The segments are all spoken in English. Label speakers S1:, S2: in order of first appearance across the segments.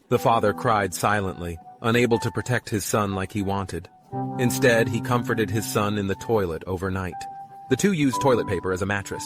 S1: The father cried silently, unable to protect his son like he wanted. Instead, he comforted his son in the toilet overnight. The two used toilet paper as a mattress.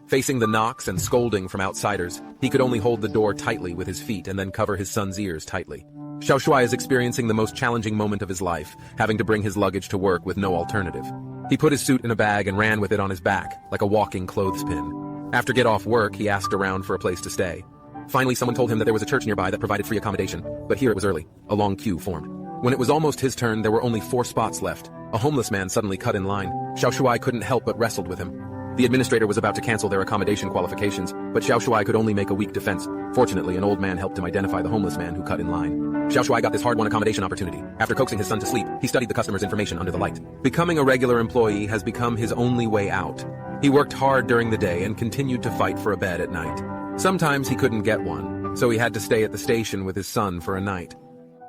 S1: Facing the knocks and scolding from outsiders, he could only hold the door tightly with his feet and then cover his son's ears tightly. Xiao Shuai is experiencing the most challenging moment of his life, having to bring his luggage to work with no alternative. He put his suit in a bag and ran with it on his back, like a walking clothespin. After get off work, he asked around for a place to stay. Finally, someone told him that there was a church nearby that provided free accommodation, but here it was early. A long queue formed. When it was almost his turn, there were only 4 spots left. A homeless man suddenly cut in line. Xiao Shuai couldn't help but wrestled with him. The administrator was about to cancel their accommodation qualifications, but Xiao Shuai could only make a weak defense. Fortunately, an old man helped him identify the homeless man who cut in line. Xiao Shuai got this hard-won accommodation opportunity. After coaxing his son to sleep, he studied the customer's information under the light. Becoming a regular employee has become his only way out. He worked hard during the day and continued to fight for a bed at night. Sometimes he couldn't get one, so he had to stay at the station with his son for a night.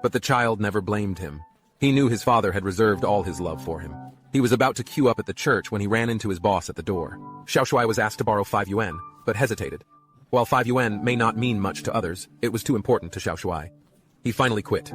S1: But the child never blamed him. He knew his father had reserved all his love for him. He was about to queue up at the church when he ran into his boss at the door. Xiao Shuai was asked to borrow 5 yuan, but hesitated. While 5 yuan may not mean much to others, it was too important to Xiao Shuai. He finally quit.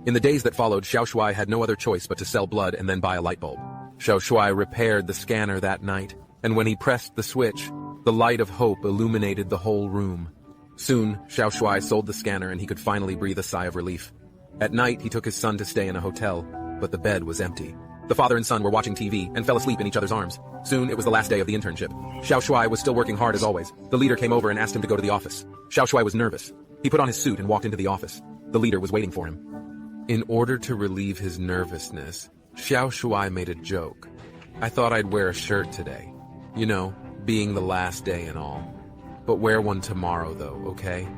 S1: In the days that followed, Xiao Shuai had no other choice but to sell blood and then buy a light bulb. Xiao Shuai repaired the scanner that night, and when he pressed the switch, the light of hope illuminated the whole room. Soon, Xiao Shuai sold the scanner and he could finally breathe a sigh of relief. At night, he took his son to stay in a hotel, but the bed was empty. The father and son were watching TV and fell asleep in each other's arms. Soon, it was the last day of the internship. Xiao Shuai was still working hard as always. The leader came over and asked him to go to the office. Xiao Shuai was nervous. He put on his suit and walked into the office. The leader was waiting for him. In order to relieve his nervousness, Xiao Shuai made a joke. I thought I'd wear a shirt today. You know, being the last day and all. But wear one tomorrow though, okay?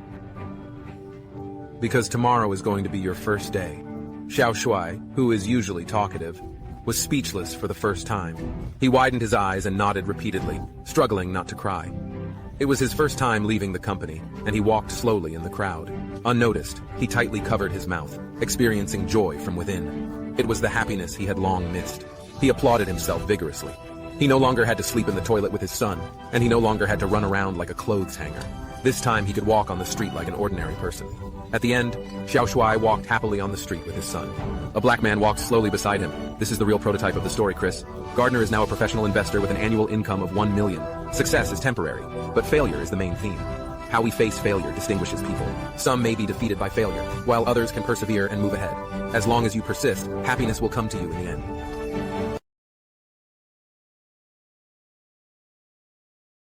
S1: Because tomorrow is going to be your first day. Xiao Shuai, who is usually talkative, was speechless for the first time. He widened his eyes and nodded repeatedly, struggling not to cry. It was his first time leaving the company, and he walked slowly in the crowd. Unnoticed, he tightly covered his mouth, experiencing joy from within. It was the happiness he had long missed. He applauded himself vigorously. He no longer had to sleep in the toilet with his son, and he no longer had to run around like a clothes hanger. This time he could walk on the street like an ordinary person. At the end, Xiao Shuai walked happily on the street with his son. A black man walked slowly beside him. This is the real prototype of the story, Chris. Gardner is now a professional investor with an annual income of 1 million. Success is temporary, but failure is the main theme. How we face failure distinguishes people. Some may be defeated by failure, while others can persevere and move ahead. As long as you persist, happiness will come to you in the end.